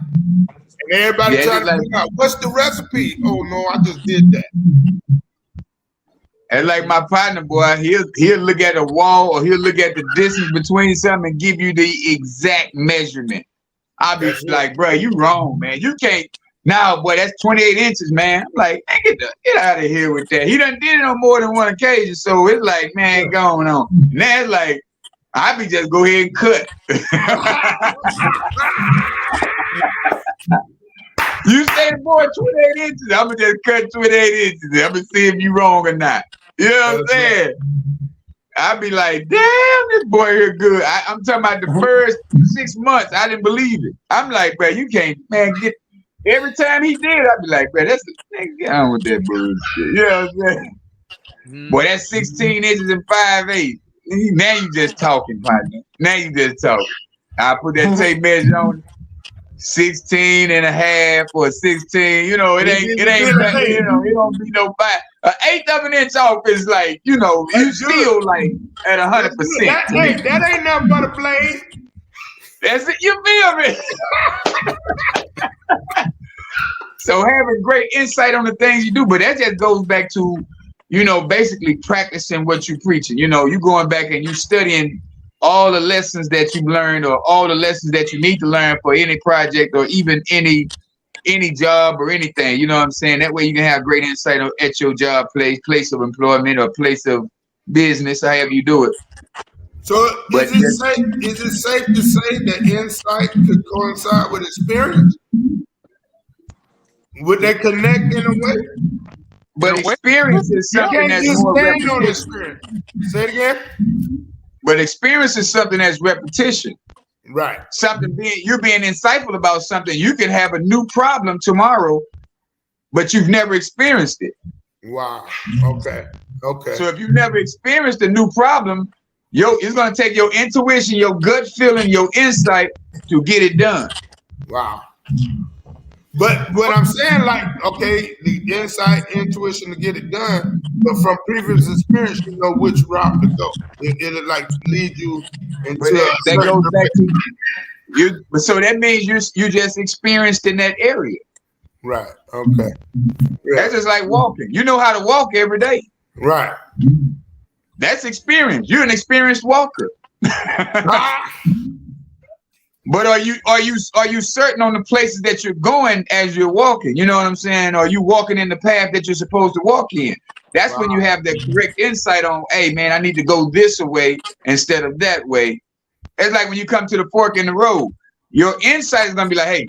And everybody trying to figure out, what's the recipe? Oh, no, I just did that. And like my partner, boy, he'll look at a wall or he'll look at the distance between something and give you the exact measurement. I'll be like, bro, you wrong, man. You can't. Now, boy, that's 28 inches, man. I'm like, man, get out of here with that. He done did it on more than one occasion, so it's like, man, going on. Now it's like, I be just go ahead and cut. You say, boy, 28 inches. I'm going to just cut 28 inches. I'm going to see if you wrong or not. You know what I'm saying? I'd be like, damn, this boy here good. I'm talking about the first 6 months. I didn't believe it. I'm like, bro, you can't, man, every time he did, I'd be like, man, that's the nigga, get on with that bullshit. You know what I'm saying? Boy, that's 16 inches and 5'8". Now you just talking, partner. Now you just talking. I put that tape measure on 16 and a half or 16. You know, it ain't nothing, you know, it don't be no bite. An eighth of an inch off is like, you know, you still like at 100%. That ain't nothing but a blade. That's it, you feel me? So having great insight on the things you do, but that just goes back to, you know, basically practicing what you're preaching. You know, you going back and you studying all the lessons that you've learned or all the lessons that you need to learn for any project or even any job or anything. You know what I'm saying? That way you can have great insight at your job place of employment or place of business, however you do it. So is it safe to say that insight could coincide with experience? Would they connect in a way? But experience is something that's more repetition. Say it again. But experience is something that's repetition. Right. You're being insightful about something. You can have a new problem tomorrow, but you've never experienced it. Wow. Okay. So if you've never experienced a new problem, it's gonna take your intuition, your gut feeling, your insight to get it done. Wow. But what I'm saying, like, okay, the insight, intuition to get it done, but from previous experience, you know which route to go. It'll like lead you into that goes back to you. So that means you just experienced in that area. Right. Okay. Yeah. That's just like walking. You know how to walk every day. Right. That's experience. You're an experienced walker. But are you certain on the places that you're going as you're walking? You know what I'm saying? Are you walking in the path that you're supposed to walk in? That's when you have that correct insight on, hey man, I need to go this way instead of that way. It's like when you come to the fork in the road, your insight is gonna be like, hey,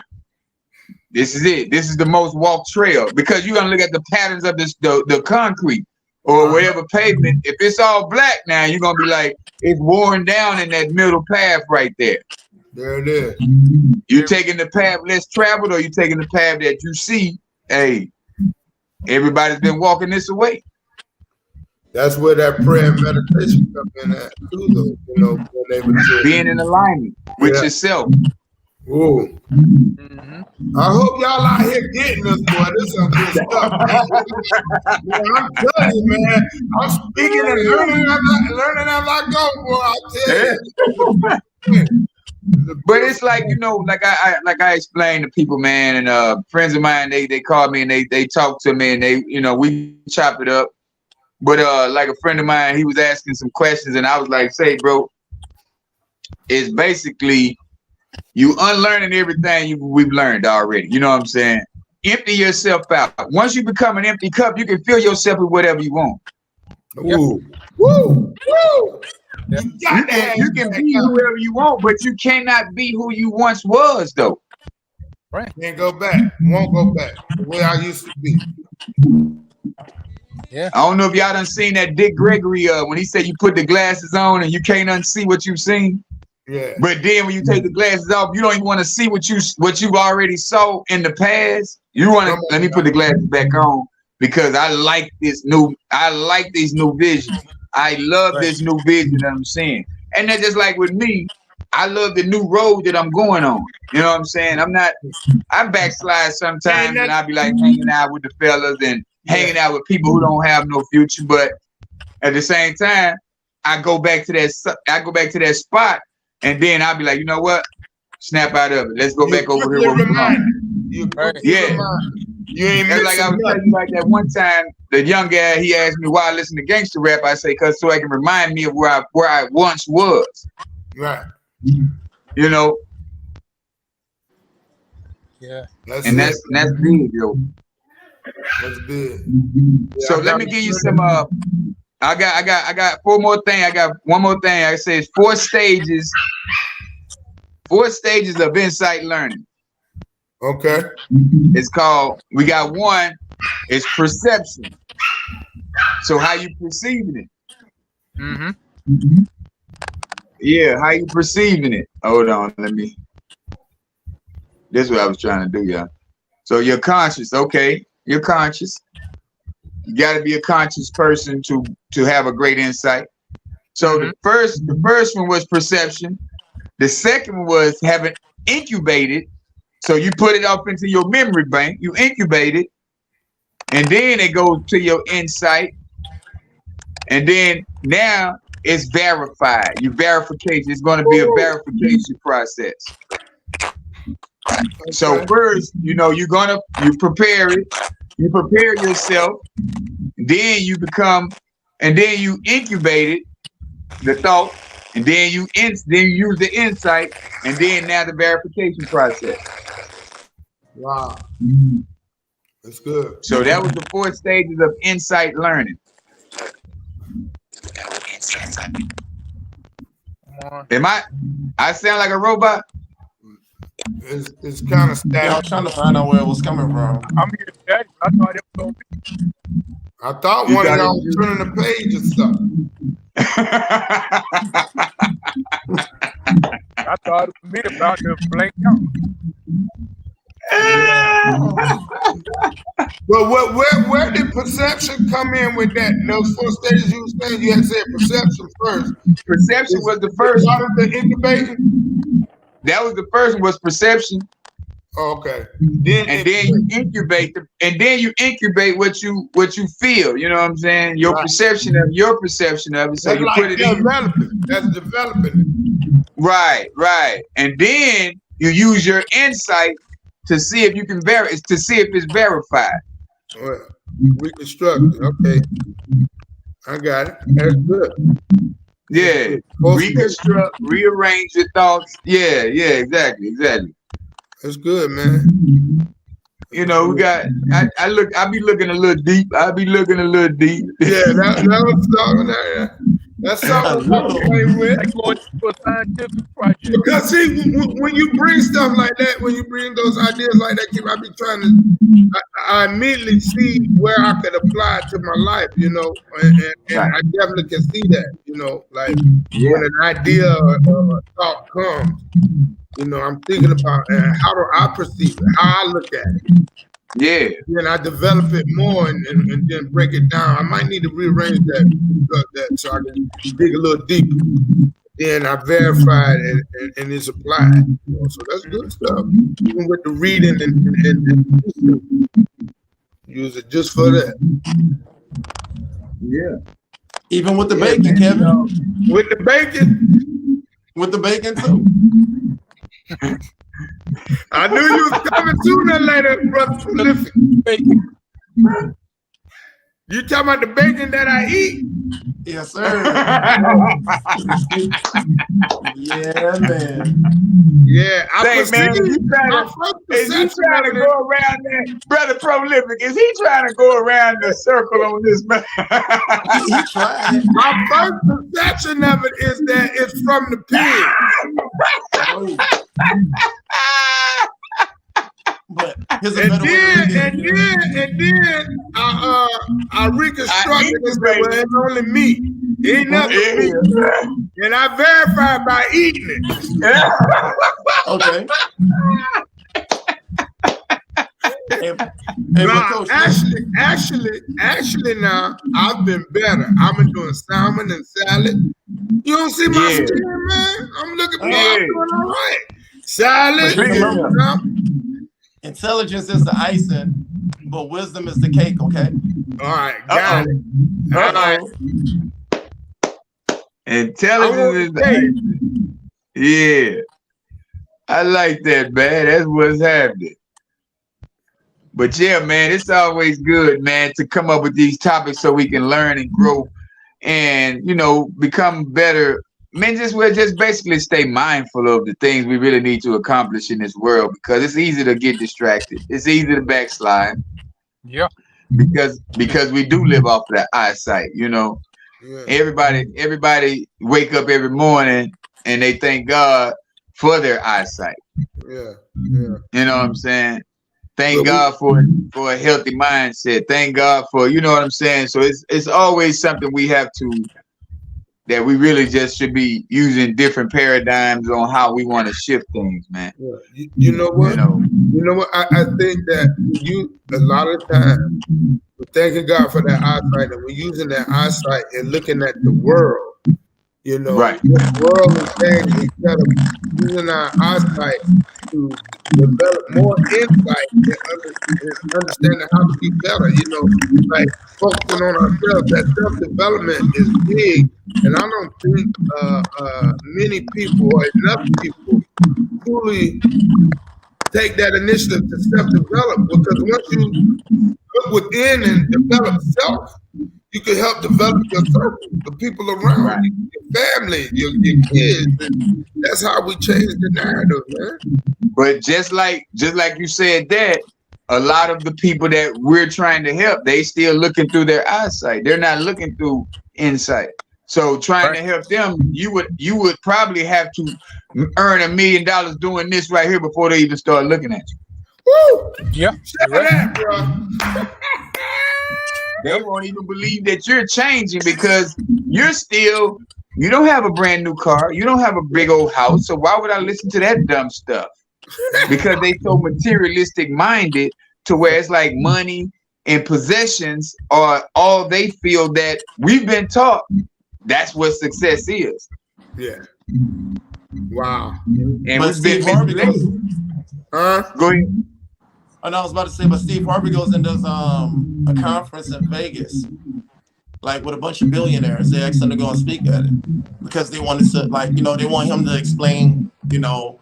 this is it. This is the most walked trail, because you're gonna look at the patterns of the concrete or whatever pavement. If it's all black now, you're gonna be like, it's worn down in that middle path right there. There it is. You taking the path less traveled, or you taking the path that you see, hey, everybody's been walking this way. That's where that prayer and meditation come in at too, though. You know, being in alignment with yourself. Ooh. I hope y'all out here getting this, boy. This is some good stuff, man. Man, I'm telling you, man. I'm speaking and learning as I go, boy. I tell you. But it's like, you know, like I explained to people, man, and friends of mine, they call me and they talk to me, and they, you know, we chop it up. But like a friend of mine, he was asking some questions, and I was like, say, bro, it's basically you unlearning everything we've learned already. You know what I'm saying? Empty yourself out. Once you become an empty cup, you can fill yourself with whatever you want. Ooh. Woo! Woo! You can be whoever you want, but you cannot be who you once was, though. Right. Can't go back. Won't go back the way I used to be. Yeah. I don't know if y'all done seen that Dick Gregory when he said you put the glasses on and you can't unsee what you've seen. Yeah. But then when you take the glasses off, you don't even want to see what you already saw in the past. You want to let me put the glasses back on because I like these new visions. I love this new vision that I'm seeing. And that's just like with me, I love the new road that I'm going on. You know what I'm saying? I backslide sometimes and I'll be like hanging out with the fellas and hanging out with people who don't have no future. But at the same time, I go back to that spot and then I'll be like, you know what? Snap out of it. Let's go back over here. Yeah. You ain't like I was telling you, like that one time, the young guy, he asked me why I listen to gangster rap. I say, cause so I can remind me of where I once was. Right. You know. Yeah. That's big, yo. That's big. Yeah, so let me give you some. I got four more things. I got one more thing. I say it's 4 stages. 4 stages of insight learning. Okay. It's called, we got one, it's perception. So how you perceiving it? Mm-hmm. Yeah, how you perceiving it? Hold on, this is what I was trying to do, y'all. So you're conscious. Okay, you're conscious. You got to be a conscious person to have a great insight. So the first one was perception. The second one was having incubated. So you put it up into your memory bank. You incubate it, and then it goes to your insight. And then now it's verified. Your verification is going to be a verification process. Okay. So first, you prepare it. You prepare yourself. Then you incubate it, the thought, and then you use the insight, and then now the verification process. Wow. That's good. So that was the 4 stages of insight learning. I sound like a robot? It's kind of static. Yeah, I'm trying to find out where it was coming from. I'm here today. I thought it was I thought one of y'all was turning the page and stuff. I thought it was me about to blank out. But where did perception come in with that? Those 4 stages you were saying, you had to say perception first. Perception was the first. Part of the incubating? That was the first one, was perception. Okay. Then you incubate what you feel. You know what I'm saying? Your perception of it. So that's you like put it in. That's developing it. Right. And then you use your insight to see if you can to see if it's verified. Well, reconstruct it. Okay. I got it. That's good. Yeah. Reconstruct, rearrange your thoughts. Yeah, exactly. That's good, man. You know, we got. I be looking a little deep. Yeah, that was something there. That's something to play with. Like going to a scientific project. Because see, when you bring stuff like that, when you bring those ideas like that, I be trying to. I immediately see where I could apply it to my life, you know, and I definitely can see that, you know, like when an idea or a thought comes. You know, I'm thinking about how do I perceive it, how I look at it. Yeah. Then I develop it more and then break it down. I might need to rearrange that so I can dig a little deeper. Then I verify it and it's applied. You know, so that's good stuff. Even with the reading and use it just for that. Yeah. Even with the bacon, Kevin. With the bacon. With the bacon too. I knew you was coming sooner or later, brother Prolific. You talking about the bacon that I eat? Yes, sir. Yeah, man. Yeah, is he trying to go around there? Brother Prolific, is he trying to go around the circle on this man? He tried. My first perception of it is that it's from the pig. But here's a better way to read it. And then I reconstructed it. Well, it's only meat. It ain't nothing meat. And I verified by eating it. Okay. Now, actually, now I've been better. I've been doing salmon and salad. You don't see my skin, man. I'm looking for I'm doing all right. Salad. Intelligence is the icing, but wisdom is the cake, okay? All right, got it. All right. Intelligence is the icing. Yeah. I like that, man. That's what's happening. But yeah, man, it's always good, man, to come up with these topics so we can learn and grow and, you know, become better. Man, we'll just basically stay mindful of the things we really need to accomplish in this world, because it's easy to get distracted. It's easy to backslide. Yeah. Because we do live off of that eyesight, you know. Yeah. Everybody wake up every morning and they thank God for their eyesight. Yeah. You know what I'm saying? Thank God for a healthy mindset. Thank God for, you know what I'm saying? So it's always something we have to that we really just should be using different paradigms on how we want to shift things, man. Yeah. You know what? You know what? I think that you a lot of times we're thanking God for that eyesight, and we're using that eyesight and looking at the world. You know, right. The world is changing. Instead of using our eyesight to develop more insight and understanding how to be better. You know, like focusing on ourselves. That self-development is big, and I don't think many people or enough people truly take that initiative to self-develop, because once you look within and develop self, you can help develop your circle, the people around you, your family, your kids. And that's how we change the narrative, man. But just like you said that, a lot of the people that we're trying to help, they still looking through their eyesight. They're not looking through insight. So trying to help them, you would probably have to earn $1 million doing this right here before they even start looking at you. Woo! Yeah. That, bro. They won't even believe that you're changing because you don't have a brand new car. You don't have a big old house. So why would I listen to that dumb stuff? Because they so materialistic minded to where it's like money and possessions are all they feel that we've been taught. That's what success is. Yeah. Wow. And But Steve Harvey goes. Go ahead. Oh, no, I was about to say, but Steve Harvey goes and does a conference in Vegas, like with a bunch of billionaires. They asked him to go and speak at it because they wanted to, like, they want him to explain,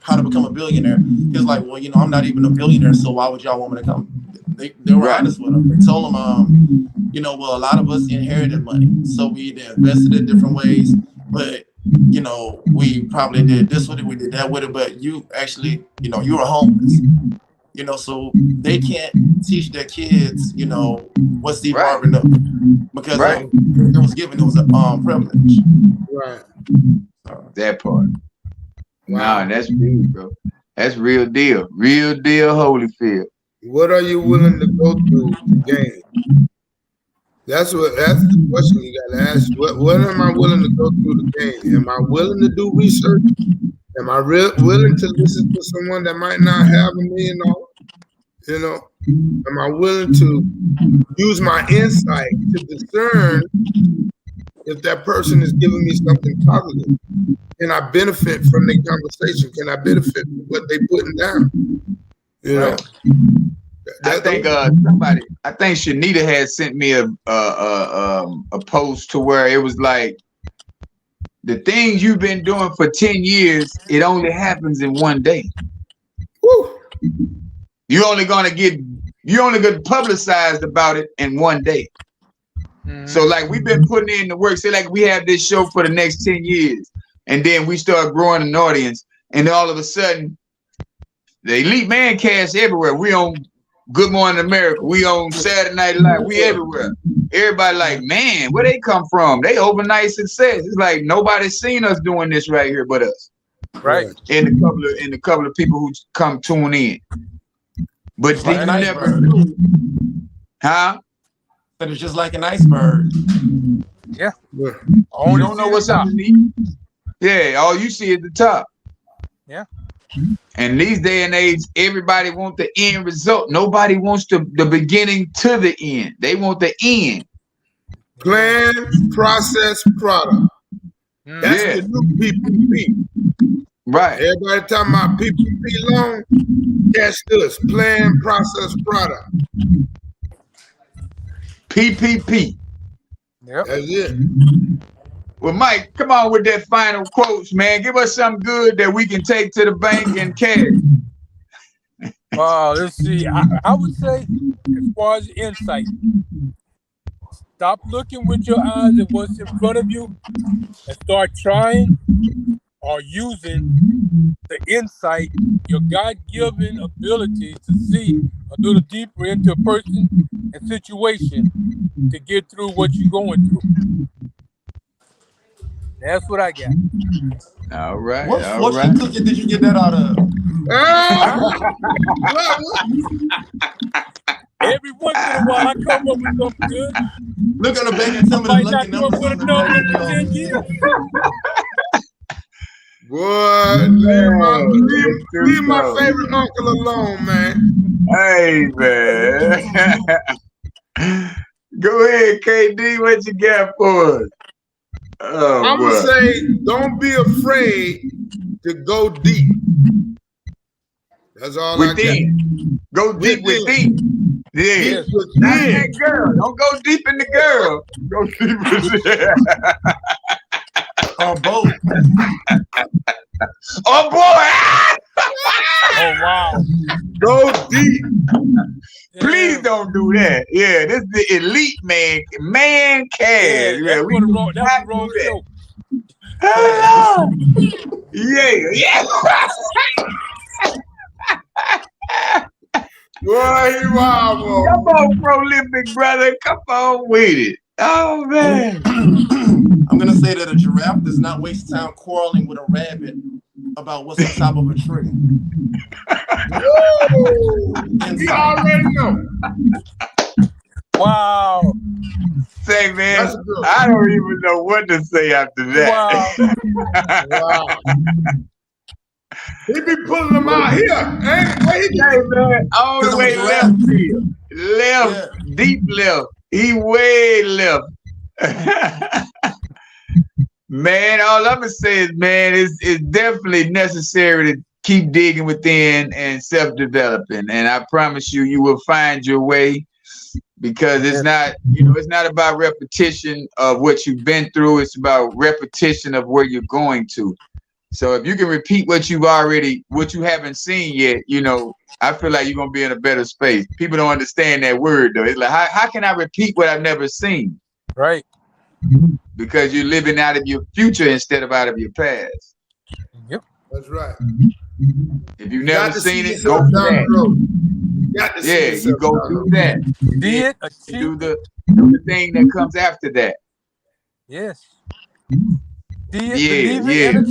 how to become a billionaire. He was like, well, I'm not even a billionaire, so why would y'all want me to come? They were honest with him. They told him, well, a lot of us inherited money, so we either invested it different ways, but we probably did this with it, we did that with it, but you actually, you were homeless. So they can't teach their kids, what Steve Harvey knows because it was given, it was a privilege. Right. That part. Wow. Nah, that's real, bro. That's real deal. Real deal, Holyfield. What are you willing to go through to gain? That's the question you gotta ask. What am I willing to go through to gain? Am I willing to do research? Am I willing to listen to someone that might not have $1 million? Am I willing to use my insight to discern if that person is giving me something positive? Can I benefit from the conversation? Can I benefit from what they're putting down? I think I think Shanita had sent me a post to where it was like, the things you've been doing for 10 years, it only happens in one day. Woo. You're only gonna get publicized about it in one day. Mm-hmm. So like we've been putting in the work. Say like we have this show for the next 10 years, and then we start growing an audience, and then all of a sudden, the Elite Mancast everywhere. We on Good Morning America. We on Saturday Night Live. We everywhere. Everybody like, man, where they come from? They overnight success. It's like nobody's seen us doing this right here but us. Right. And a couple of people who come tune in. But like you never Huh? But it's just like an iceberg. Yeah. You don't know what's underneath. Yeah, all you see is the top. Yeah. And these day and age, everybody wants the end result. Nobody wants the beginning to the end. They want the end. Plan, process, product. That's the new PPP. Right. Everybody talking about PPP loan. Catch this. Plan, process, product. PPP. Yep. That's it. Well, Mike, come on with that final quotes, man. Give us something good that we can take to the bank and cash. Let's see. I would say, as far as insight, stop looking with your eyes at what's in front of you and start trying or using the insight, your God-given ability to see a little deeper into a person and situation to get through what you're going through. That's what I got. All right. What cookie did you get that out of? Every once in a while, I come up with something good. Look on the back and tell me the Might lucky not come numbers with on the another back. one for 10 years. Boy, leave my favorite uncle alone, man. Hey, man. Go ahead, KD. What you got for us? Oh, I'm boy. gonna say, don't be afraid to go deep. That's all Within. Go deep within. Yeah. Deep Not within. that girl. Don't go deep in the girl. Go deep within. On both. Oh, boy. Oh, wow. Go deep. Please don't do that. Yeah, this is the Elite Man Cast. Yeah, that's we the do wrong not do that. show. Hello. Yeah. Boy, he wild, boy. Come on, prolific brother. Come on with it. Oh, man. I'm going to say that a giraffe does not waste time quarreling with a rabbit about what's on top of a tree. You already know. Wow. Say, man, I don't even know what to say after that. Wow. He be pulling them out here. Hey, man, all the way left here. Left, deep left. He way left. Man, all I'm gonna say is, man, it's definitely necessary to keep digging within and self-developing. And I promise you, you will find your way, because it's not, it's not about repetition of what you've been through. It's about repetition of where you're going to. So if you can repeat what you haven't seen yet, I feel like you're gonna be in a better space. People don't understand that word though. It's like, how can I repeat what I've never seen? Right. Because you're living out of your future instead of out of your past. Yep. That's right. If you've never seen it, go do that. Yeah, you go do that. Do the thing that comes after that. Yes. Yeah.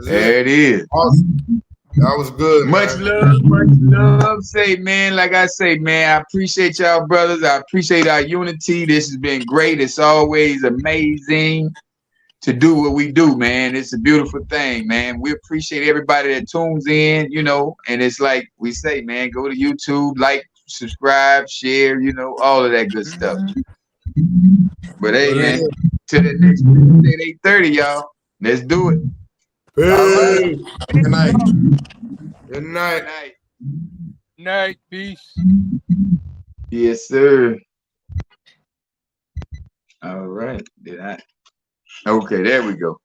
There it is. Awesome. That was good. Much love. Say, man, like I say, man, I appreciate y'all, brothers. I appreciate our unity. This has been great. It's always amazing to do what we do, man. It's a beautiful thing, man. We appreciate everybody that tunes in, and it's like we say, man, go to YouTube, like, subscribe, share, all of that good stuff. But hey, man, till the next Tuesday at 8:30, y'all. Let's do it. Peace. Good night. Good night. Night. Peace. Yes, sir. All right. Okay, there we go.